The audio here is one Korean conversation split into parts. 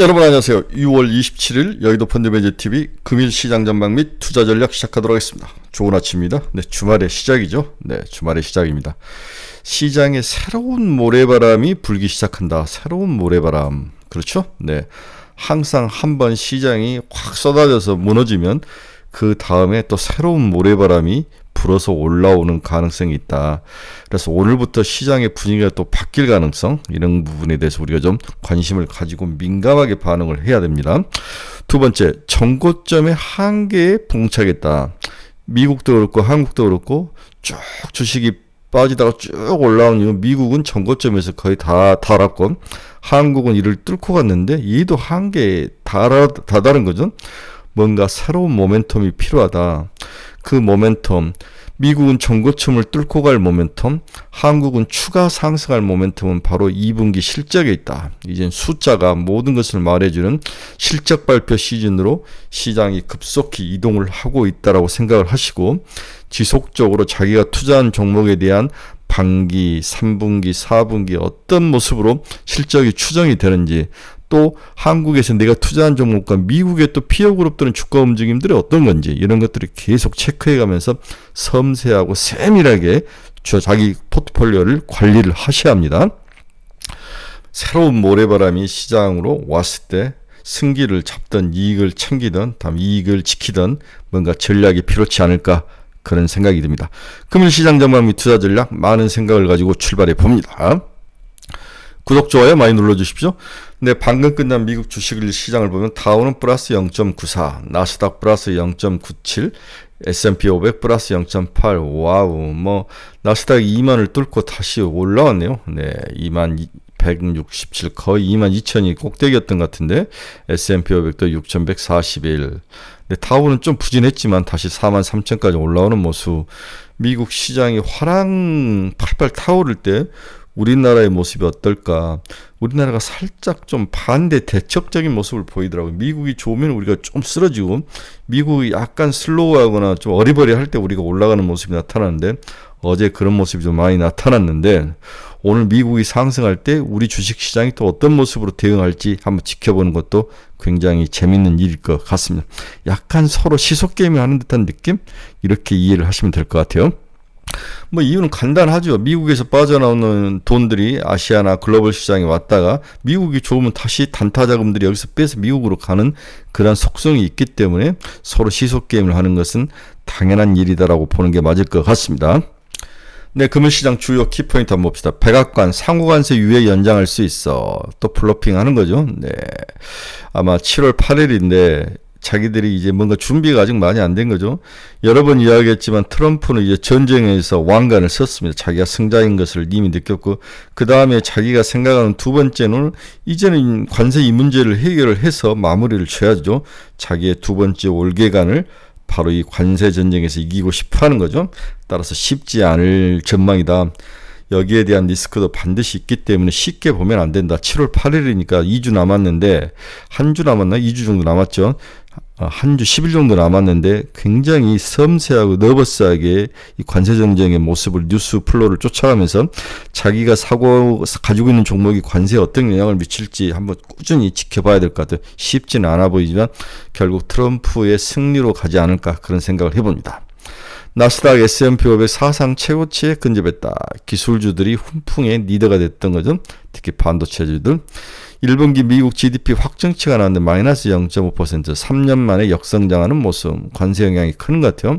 여러분 안녕하세요. 6월 27일 여의도 펀드매니저TV 금일 시장 전망 및 투자 전략 시작하도록 하겠습니다. 좋은 아침입니다. 네, 주말의 시작이죠. 네, 주말의 시작입니다. 시장에 새로운 모래바람이 불기 시작한다. 새로운 모래바람. 그렇죠? 네. 항상 한번 시장이 확 쏟아져서 무너지면 그 다음에 또 새로운 모래바람이 불어서 올라오는 가능성이 있다. 그래서 오늘부터 시장의 분위기가 또 바뀔 가능성, 이런 부분에 대해서 우리가 좀 관심을 가지고 민감하게 반응을 해야 됩니다. 두 번째, 정고점의 한계에 봉착했다. 미국도 그렇고 한국도 그렇고 쭉 주식이 빠지다가 쭉 올라온 이후 미국은 정고점에서 거의 다 달았고 한국은 이를 뚫고 갔는데 얘도 한계에 다다른 거죠. 뭔가 새로운 모멘텀이 필요하다. 그 모멘텀, 미국은 정고점을 뚫고 갈 모멘텀, 한국은 추가 상승할 모멘텀은 바로 2분기 실적에 있다. 이젠 숫자가 모든 것을 말해주는 실적 발표 시즌으로 시장이 급속히 이동을 하고 있다라고 생각을 하시고 지속적으로 자기가 투자한 종목에 대한 반기, 3분기, 4분기 어떤 모습으로 실적이 추정이 되는지, 또 한국에서 내가 투자한 종목과 미국의 또 피어 그룹들은 주가 움직임들이 어떤 건지 이런 것들을 계속 체크해 가면서 섬세하고 세밀하게 자기 포트폴리오를 관리를 하셔야 합니다. 새로운 모래바람이 시장으로 왔을 때 승기를 잡든 이익을 챙기든 다음 이익을 지키든 뭔가 전략이 필요치 않을까, 그런 생각이 듭니다. 금일 시장 전망 및 투자 전략, 많은 생각을 가지고 출발해 봅니다. 구독, 좋아요 많이 눌러주십시오. 네, 방금 끝난 미국 주식 시장을 보면 다우는 플러스 0.94, 나스닥 플러스 0.97, S&P 500 플러스 0.8, 와우, 나스닥이 2만을 뚫고 다시 올라왔네요. 네, 2만 167, 거의 2만 2천이 꼭대기였던 것 같은데, S&P 500도 6,141. 네, 다우는 좀 부진했지만 다시 4만 3천까지 올라오는 모습. 미국 시장이 화랑 팔팔 타오를 때 우리나라의 모습이 어떨까? 우리나라가 살짝 좀 반대 대척적인 모습을 보이더라고요. 미국이 좋으면 우리가 좀 쓰러지고, 미국이 약간 슬로우하거나 좀 어리버리할 때 우리가 올라가는 모습이 나타나는데, 어제 그런 모습이 좀 많이 나타났는데, 오늘 미국이 상승할 때 우리 주식시장이 또 어떤 모습으로 대응할지 한번 지켜보는 것도 굉장히 재밌는 일일 것 같습니다. 약간 서로 시소게임을 하는 듯한 느낌? 이렇게 이해를 하시면 될 것 같아요. 이유는 간단하죠. 미국에서 빠져나오는 돈들이 아시아나 글로벌 시장에 왔다가 미국이 좋으면 다시 단타 자금들이 여기서 빼서 미국으로 가는 그런 속성이 있기 때문에 서로 시소게임을 하는 것은 당연한 일이다라고 보는 게 맞을 것 같습니다. 네, 금일시장 주요 키포인트 한번 봅시다. 백악관 상호관세 유예 연장할 수 있어. 또 플로핑 하는 거죠. 네, 아마 7월 8일인데 자기들이 이제 뭔가 준비가 아직 많이 안 된 거죠. 여러 번 이야기했지만 트럼프는 이제 전쟁에서 왕관을 썼습니다. 자기가 승자인 것을 이미 느꼈고, 그 다음에 자기가 생각하는 두 번째는 이제는 관세 이 문제를 해결을 해서 마무리를 쳐야죠. 자기의 두 번째 올개간을 바로 이 관세 전쟁에서 이기고 싶어 하는 거죠. 따라서 쉽지 않을 전망이다. 여기에 대한 리스크도 반드시 있기 때문에 쉽게 보면 안 된다. 7월 8일이니까 2주 남았는데, 한 주 남았나? 2주 정도 남았죠. 한 주 10일 정도 남았는데 굉장히 섬세하고 너버스하게 이 관세 정쟁의 모습을 뉴스 플로우를 쫓아가면서 자기가 가지고 있는 종목이 관세에 어떤 영향을 미칠지 한번 꾸준히 지켜봐야 될 것 같아요. 쉽지는 않아 보이지만 결국 트럼프의 승리로 가지 않을까, 그런 생각을 해봅니다. 나스닥 S&P 500 사상 최고치에 근접했다. 기술주들이 훈풍의 리더가 됐던 거죠. 특히 반도체주들. 1분기 미국 GDP 확정치가 나왔는데 마이너스 0.5%, 3년 만에 역성장하는 모습. 관세 영향이 큰 것 같아요.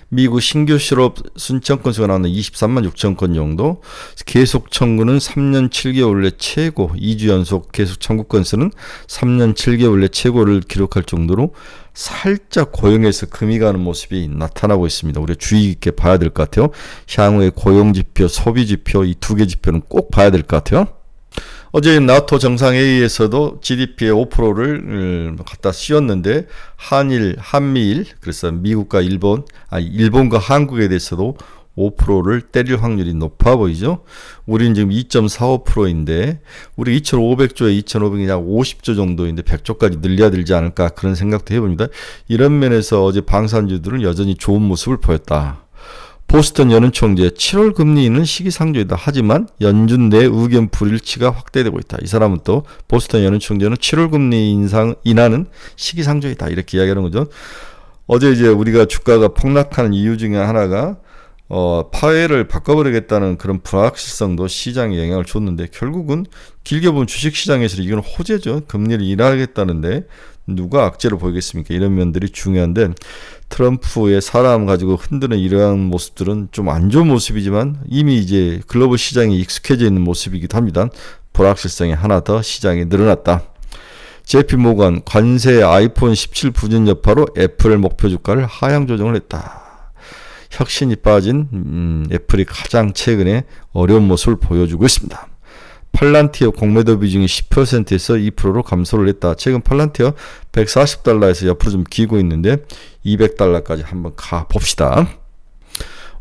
미국 신규 실업 신청 건수가 나왔는데 23만 6천 건 정도. 계속 청구는 3년 7개월 내 최고, 2주 연속 계속 청구 건수는 3년 7개월 내 최고를 기록할 정도로 살짝 고용에서 금이 가는 모습이 나타나고 있습니다. 우리가 주의 깊게 봐야 될 것 같아요. 향후의 고용지표, 소비지표, 이 두 개 지표는 꼭 봐야 될 것 같아요. 어제 나토 정상회의에서도 GDP의 5%를 갖다 씌웠는데, 한미일, 그래서 미국과 일본과 한국에 대해서도 5%를 때릴 확률이 높아 보이죠. 우리는 지금 2.45%인데 우리 2,500조에 2,500이 약 50조 정도인데 100조까지 늘려야 되지 않을까, 그런 생각도 해봅니다. 이런 면에서 어제 방산주들은 여전히 좋은 모습을 보였다. 보스턴 연은총재 7월 금리는 시기상조이다. 하지만 연준 내 의견 불일치가 확대되고 있다. 이 사람은 또 보스턴 연은총재는 7월 금리 인하는 시기상조이다. 이렇게 이야기하는 거죠. 어제 이제 우리가 주가가 폭락하는 이유 중에 하나가 파회를 바꿔버리겠다는 그런 불확실성도 시장에 영향을 줬는데 결국은 길게 보면 주식시장에서 이건 호재죠. 금리를 인하하겠다는데 누가 악재를 보이겠습니까? 이런 면들이 중요한데 트럼프의 사람 가지고 흔드는 이러한 모습들은 좀 안 좋은 모습이지만 이미 이제 글로벌 시장에 익숙해져 있는 모습이기도 합니다. 불확실성이 하나 더 시장에 늘어났다. JP모건 관세 아이폰 17 부진 여파로 애플 목표 주가를 하향 조정을 했다. 혁신이 빠진 애플이 가장 최근에 어려운 모습을 보여주고 있습니다. 팔란티어 공매도 비중이 10%에서 2%로 감소를 했다. 최근 팔란티어 140달러에서 옆으로 좀 기고 있는데 200달러까지 한번 가봅시다.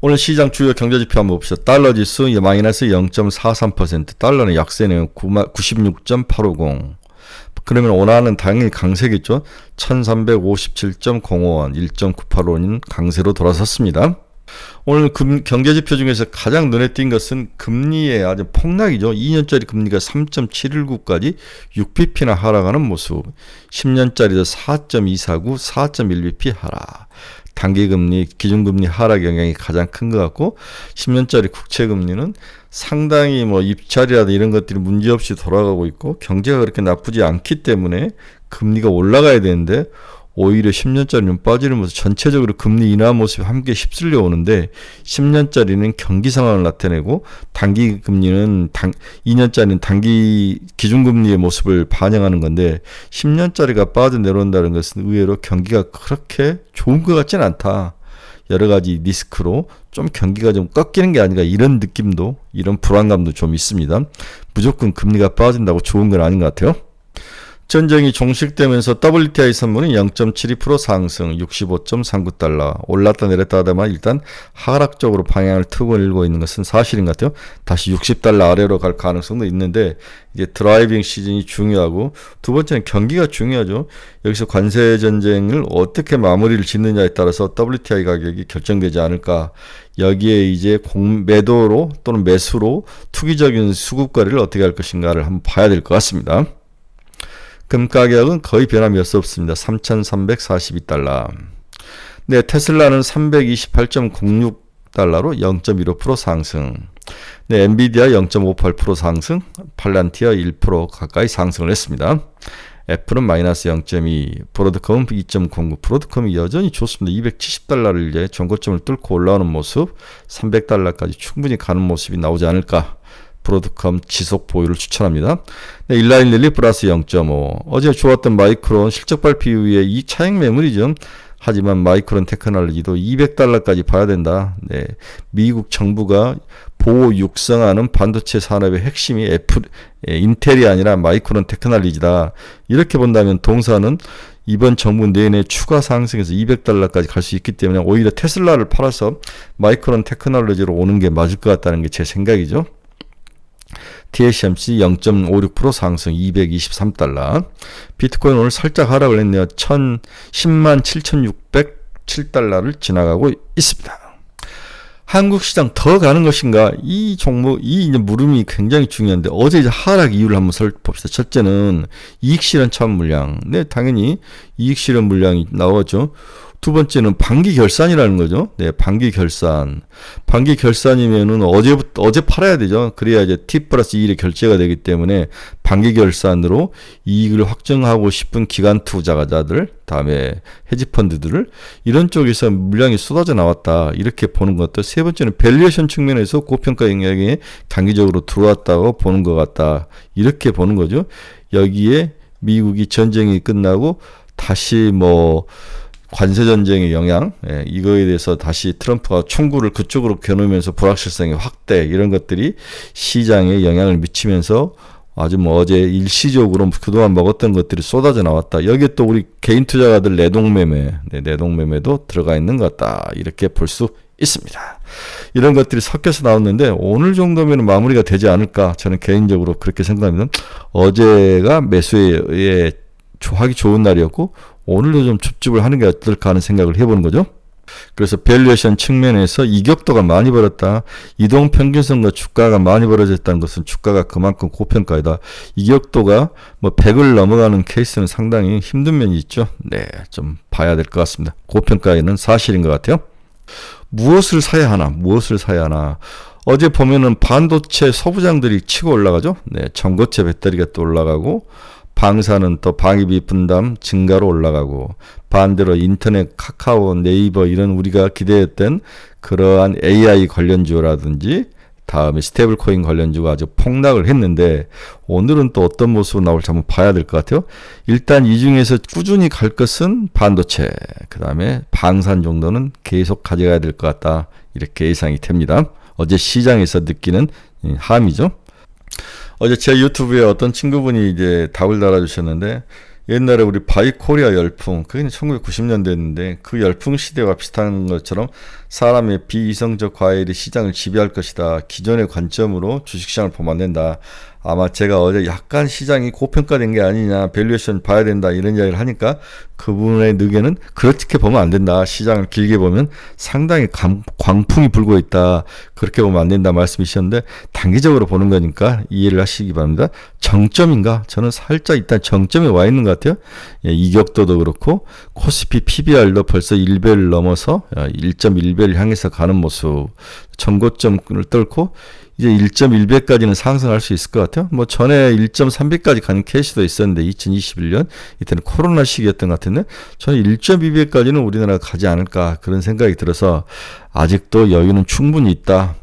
오늘 시장 주요 경제지표 한번 봅시다. 달러 지수 마이너스 0.43%, 달러는 약세네요. 96.850. 그러면 원화는 당연히 강세겠죠. 1357.05원, 1.985원 강세로 돌아섰습니다. 오늘 경제지표 중에서 가장 눈에 띈 것은 금리의 아주 폭락이죠. 2년짜리 금리가 3.719까지 6bp나 하락하는 모습. 10년짜리도 4.249, 4.1bp 하락. 단기금리, 기준금리 하락 영향이 가장 큰 것 같고 10년짜리 국채금리는 상당히 입찰이라든 이런 것들이 문제없이 돌아가고 있고 경제가 그렇게 나쁘지 않기 때문에 금리가 올라가야 되는데 오히려 10년짜리는 빠지는 모습, 전체적으로 금리 인하 모습이 함께 휩쓸려 오는데 10년짜리는 경기 상황을 나타내고 단기 금리는 2년짜리는 단기 기준금리의 모습을 반영하는 건데 10년짜리가 빠져내려온다는 것은 의외로 경기가 그렇게 좋은 것 같지는 않다. 여러 가지 리스크로 좀 경기가 좀 꺾이는 게 아닌가 이런 느낌도 이런 불안감도 좀 있습니다. 무조건 금리가 빠진다고 좋은 건 아닌 것 같아요. 전쟁이 종식되면서 WTI 선물은 0.72% 상승 65.39달러 올랐다 내렸다 하다만 일단 하락적으로 방향을 틀고 일고 있는 것은 사실인 것 같아요. 다시 60달러 아래로 갈 가능성도 있는데 이제 드라이빙 시즌이 중요하고 두 번째는 경기가 중요하죠. 여기서 관세 전쟁을 어떻게 마무리를 짓느냐에 따라서 WTI 가격이 결정되지 않을까. 여기에 이제 매도로 또는 매수로 투기적인 수급거래를 어떻게 할 것인가를 한번 봐야 될 것 같습니다. 금 가격은 거의 변함이 없습니다. 3,342달러. 네, 테슬라는 328.06달러로 0.15% 상승. 네, 엔비디아 0.58% 상승, 팔란티아 1% 가까이 상승을 했습니다. 애플은 마이너스 0.2, 브로드컴은 2.09, 브로드컴이 여전히 좋습니다. 270달러를 이제 전고점을 뚫고 올라오는 모습, 300달러까지 충분히 가는 모습이 나오지 않을까. 브로드컴 지속 보유를 추천합니다. 네, 일라일릴리 플러스 0.5. 어제 좋았던 마이크론 실적 발표 이후에 이 차익 매물이죠. 하지만 마이크론 테크놀로지도 200달러까지 봐야 된다. 네, 미국 정부가 보호 육성하는 반도체 산업의 핵심이 인텔이 아니라 마이크론 테크놀로지다. 이렇게 본다면 동사는 이번 정부 내내 추가 상승해서 200달러까지 갈 수 있기 때문에 오히려 테슬라를 팔아서 마이크론 테크놀로지로 오는 게 맞을 것 같다는 게 제 생각이죠. TSMC 0.56% 상승 223달러. 비트코인 오늘 살짝 하락을 했네요. 107,607달러를 지나가고 있습니다. 한국 시장 더 가는 것인가? 이 종목, 이제 물음이 굉장히 중요한데 어제 이제 하락 이유를 한번 살펴봅시다. 첫째는 이익 실현 차원 물량. 네, 당연히 이익 실현 물량이 나오죠. 두 번째는 반기 결산이라는 거죠. 네, 반기 결산. 반기 결산이면은 어제 팔아야 되죠. 그래야 이제 T+1의 결제가 되기 때문에 반기 결산으로 이익을 확정하고 싶은 기관 투자자들, 다음에 헤지펀드들을 이런 쪽에서 물량이 쏟아져 나왔다. 이렇게 보는 것도. 세 번째는 밸류에이션 측면에서 고평가 영역에 단기적으로 들어왔다고 보는 것 같다. 이렇게 보는 거죠. 여기에 미국이 전쟁이 끝나고 다시 관세전쟁의 영향, 이거에 대해서 다시 트럼프가 총구를 그쪽으로 겨누면서 불확실성의 확대, 이런 것들이 시장에 영향을 미치면서 아주 어제 일시적으로 그동안 먹었던 것들이 쏟아져 나왔다. 여기에 또 우리 개인 투자가들 내동매매도 들어가 있는 것 같다. 이렇게 볼 수 있습니다. 이런 것들이 섞여서 나왔는데 오늘 정도면 마무리가 되지 않을까. 저는 개인적으로 그렇게 생각합니다. 어제가 매수에 하기 좋은 날이었고 오늘도 좀 줍줍을 하는 게 어떨까 하는 생각을 해보는 거죠. 그래서 밸류에이션 측면에서 이격도가 많이 벌었다. 이동평균선과 주가가 많이 벌어졌다는 것은 주가가 그만큼 고평가이다. 이격도가 뭐 100을 넘어가는 케이스는 상당히 힘든 면이 있죠. 네, 좀 봐야 될 것 같습니다. 고평가에는 사실인 것 같아요. 무엇을 사야 하나? 무엇을 사야 하나? 어제 보면은 반도체 소부장들이 치고 올라가죠. 네, 전고체 배터리가 또 올라가고, 방사는 또 방위비 분담 증가로 올라가고, 반대로 인터넷, 카카오, 네이버 이런 우리가 기대했던 그러한 AI 관련주라든지 다음에 스테이블 코인 관련주가 아주 폭락을 했는데, 오늘은 또 어떤 모습으로 나올지 한번 봐야 될 것 같아요. 일단 이 중에서 꾸준히 갈 것은 반도체, 그 다음에 방산 정도는 계속 가져가야 될 것 같다, 이렇게 예상이 됩니다. 어제 시장에서 느끼는 함이죠. 어제 제 유튜브에 어떤 친구분이 이제 답을 달아주셨는데, 옛날에 우리 바이코리아 열풍, 그게 1990년대였는데 그 열풍 시대와 비슷한 것처럼 사람의 비이성적 과열이 시장을 지배할 것이다. 기존의 관점으로 주식시장을 보면 안 된다. 아마 제가 어제 약간 시장이 고평가된 게 아니냐, 밸류에이션 봐야 된다, 이런 이야기를 하니까 그분의 의견은 그렇게 보면 안 된다. 시장을 길게 보면 상당히 광풍이 불고 있다. 그렇게 보면 안 된다 말씀이셨는데, 단기적으로 보는 거니까 이해를 하시기 바랍니다. 정점인가? 저는 살짝 일단 정점에 와 있는 것 같아요. 예, 이격도도 그렇고 코스피 PBR도 벌써 1배를 넘어서 1.1배를 향해서 가는 모습, 전고점을 뚫고 이제 1.1배까지는 상승할 수 있을 것 같아요. 뭐 전에 1.3배까지 가는 케이스도 있었는데 2021년 이때는 코로나 시기였던 것 같은데, 저는 1.2배까지는 우리나라가 가지 않을까, 그런 생각이 들어서 아직도 여유는 충분히 있다.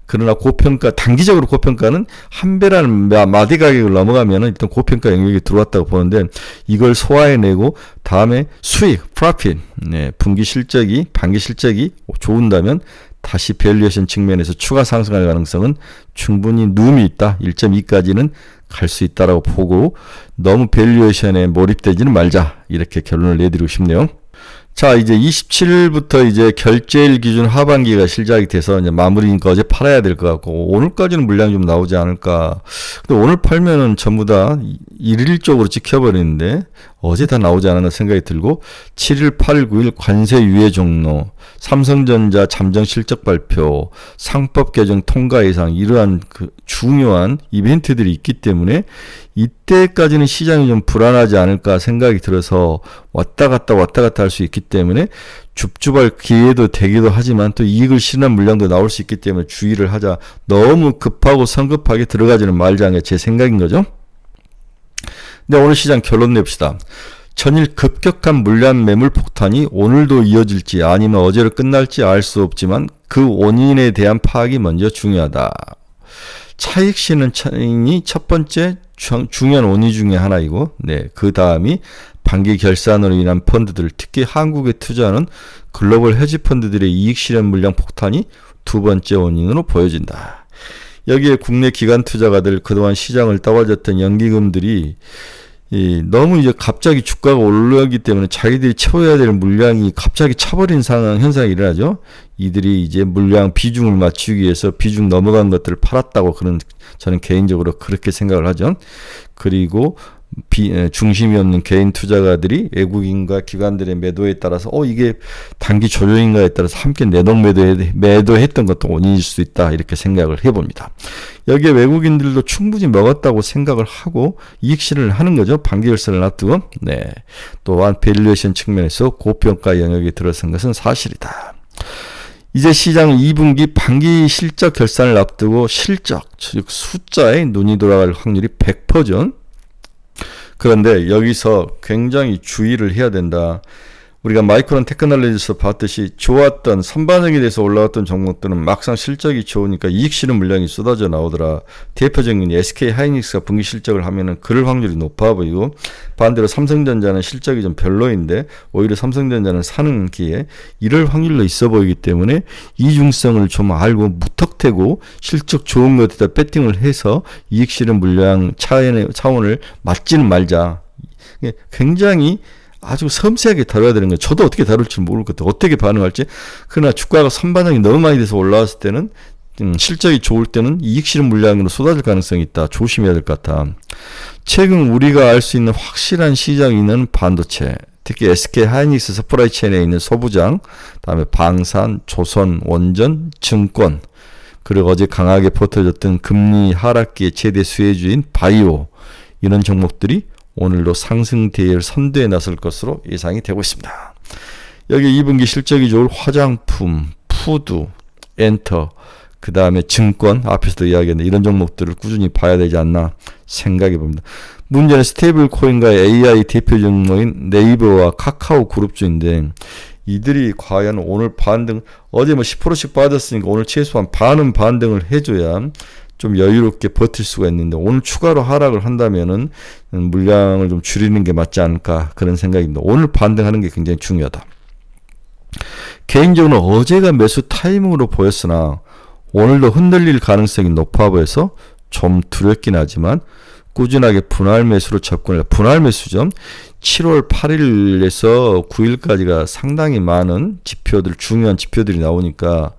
그러나 고평가, 단기적으로 고평가는 한 배라는 마디 가격을 넘어가면 일단 고평가 영역이 들어왔다고 보는데, 이걸 소화해내고 다음에 수익, 프로핏, 네, 분기 실적이, 반기 실적이 좋은다면 다시 밸류에이션 측면에서 추가 상승할 가능성은 충분히 누움이 있다. 1.2까지는 갈 수 있다라고 보고, 너무 밸류에이션에 몰입되지는 말자, 이렇게 결론을 내드리고 싶네요. 자, 이제 27일부터 이제 결제일 기준 하반기가 시작이 돼서 이제 마무리니까 어제 팔아야 될 것 같고, 오늘까지는 물량이 좀 나오지 않을까. 근데 오늘 팔면은 전부 다 일일적으로 찍혀버리는데 어제 다 나오지 않았나 생각이 들고, 7일, 8일, 9일 관세 유예 종료, 삼성전자 잠정 실적 발표, 상법 개정 통과 예상, 이러한 그 중요한 이벤트들이 있기 때문에 이때까지는 시장이 좀 불안하지 않을까 생각이 들어서 왔다 갔다 할 수 있기 때문에 줍줍할 기회도 되기도 하지만 또 이익을 실현한 물량도 나올 수 있기 때문에 주의를 하자. 너무 급하고 성급하게 들어가지는 말자는 게 제 생각인 거죠. 근데 오늘 시장 결론 냅시다. 전일 급격한 물량 매물 폭탄이 오늘도 이어질지 아니면 어제로 끝날지 알 수 없지만 그 원인에 대한 파악이 먼저 중요하다. 차익 실현이 첫 번째 중요한 원인 중에 하나이고, 네, 그 다음이 반기 결산으로 인한 펀드들, 특히 한국에 투자하는 글로벌 헤지 펀드들의 이익 실현 물량 폭탄이 두 번째 원인으로 보여진다. 여기에 국내 기관 투자가들, 그동안 시장을 따라줬던 연기금들이 너무 이제 갑자기 주가가 올라가기 때문에 자기들이 채워야 될 물량이 갑자기 차버린 현상이 일어나죠. 이들이 이제 물량 비중을 맞추기 위해서 비중 넘어간 것들을 팔았다고, 저는 개인적으로 그렇게 생각을 하죠. 그리고 중심이 없는 개인 투자가들이 외국인과 기관들의 매도에 따라서 이게 단기 조정인가에 따라서 함께 내동 매도했던 것도 원인일 수 있다, 이렇게 생각을 해봅니다. 여기에 외국인들도 충분히 먹었다고 생각을 하고 이익 실현을 하는 거죠. 반기 결산을 앞두고. 네. 또한 밸류에이션 측면에서 고평가 영역에 들어선 것은 사실이다. 이제 시장은 2분기 반기 실적 결산을 앞두고 실적, 즉 숫자에 눈이 돌아갈 확률이 100%죠. 그런데 여기서 굉장히 주의를 해야 된다. 우리가 마이크론 테크놀로지에서 봤듯이 좋았던 선반영에 대해서 올라왔던 종목들은 막상 실적이 좋으니까 이익 실현 물량이 쏟아져 나오더라. 대표적인 SK 하이닉스가 분기 실적을 하면은 그럴 확률이 높아 보이고, 반대로 삼성전자는 실적이 좀 별로인데 오히려 삼성전자는 사는 기에 이럴 확률로 있어 보이기 때문에 이중성을 좀 알고 무턱대고 실적 좋은 것에다 배팅을 해서 이익 실현 물량 차원을 맞지는 말자. 굉장히 아주 섬세하게 다뤄야 되는 거예요. 저도 어떻게 다룰지 모르겠다. 어떻게 반응할지. 그러나 주가가 선반영이 너무 많이 돼서 올라왔을 때는, 실적이 좋을 때는 이익 실현 물량으로 쏟아질 가능성이 있다. 조심해야 될 것 같아. 최근 우리가 알 수 있는 확실한 시장인은 반도체, 특히 SK 하이닉스 서프라이 체인에 있는 소부장, 다음에 방산, 조선, 원전, 증권, 그리고 어제 강하게 버텨졌던 금리 하락기의 최대 수혜주인 바이오, 이런 종목들이 오늘도 상승 대회를 선도에 나설 것으로 예상이 되고 있습니다. 여기 2분기 실적이 좋을 화장품, 푸드, 엔터, 그 다음에 증권, 앞에서도 이야기했는데 이런 종목들을 꾸준히 봐야 되지 않나 생각해 봅니다. 문제는 스테이블 코인과의 AI 대표 종목인 네이버와 카카오 그룹주인데, 이들이 과연 오늘 반등, 어제 뭐 10%씩 빠졌으니까 오늘 최소한 반은 반등을 해줘야 좀 여유롭게 버틸 수가 있는데, 오늘 추가로 하락을 한다면은 물량을 좀 줄이는 게 맞지 않을까, 그런 생각입니다. 오늘 반등하는 게 굉장히 중요하다. 개인적으로 어제가 매수 타이밍으로 보였으나 오늘도 흔들릴 가능성이 높아 보여서 좀 두렵긴 하지만 꾸준하게 분할 매수로 접근을, 분할 매수죠. 7월 8일에서 9일까지가 상당히 많은 지표들, 중요한 지표들이 나오니까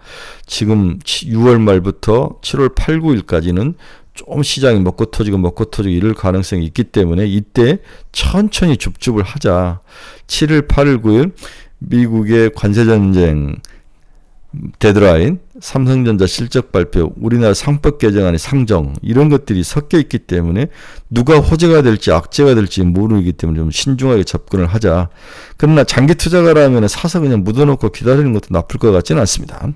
지금 6월 말부터 7월 8, 9일까지는 좀 시장이 먹고 터지고 이럴 가능성이 있기 때문에 이때 천천히 줍줍을 하자. 7일, 8일, 9일 미국의 관세전쟁 데드라인, 삼성전자 실적 발표, 우리나라 상법 개정안의 상정, 이런 것들이 섞여 있기 때문에 누가 호재가 될지 악재가 될지 모르기 때문에 좀 신중하게 접근을 하자. 그러나 장기 투자가라면 사서 그냥 묻어놓고 기다리는 것도 나쁠 것 같지는 않습니다.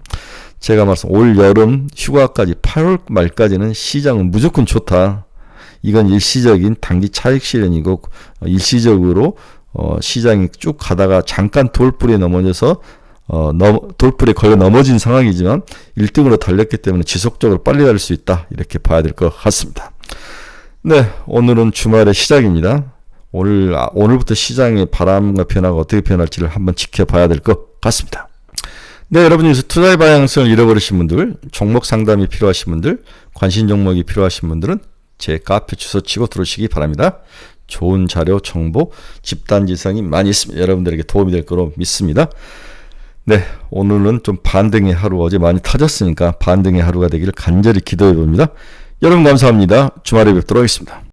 제가 말씀, 올 여름 휴가까지 8월 말까지는 시장은 무조건 좋다. 이건 일시적인 단기 차익 실현이고, 일시적으로 시장이 쭉 가다가 잠깐 돌불에 넘어져서 돌불에 걸려 넘어진 상황이지만 1등으로 달렸기 때문에 지속적으로 빨리 갈 수 있다, 이렇게 봐야 될 것 같습니다. 네, 오늘은 주말의 시작입니다. 오늘부터 시장의 바람과 변화가 어떻게 변할지를 한번 지켜봐야 될 것 같습니다. 네, 여러분 중에서 투자의 방향성을 잃어버리신 분들, 종목 상담이 필요하신 분들, 관심 종목이 필요하신 분들은 제 카페 주소 치고 들어오시기 바랍니다. 좋은 자료, 정보, 집단 지성이 많이 있습니다. 여러분들에게 도움이 될 거로 믿습니다. 네, 오늘은 좀 반등의 하루, 어제 많이 터졌으니까 반등의 하루가 되기를 간절히 기도해 봅니다. 여러분 감사합니다. 주말에 뵙도록 하겠습니다.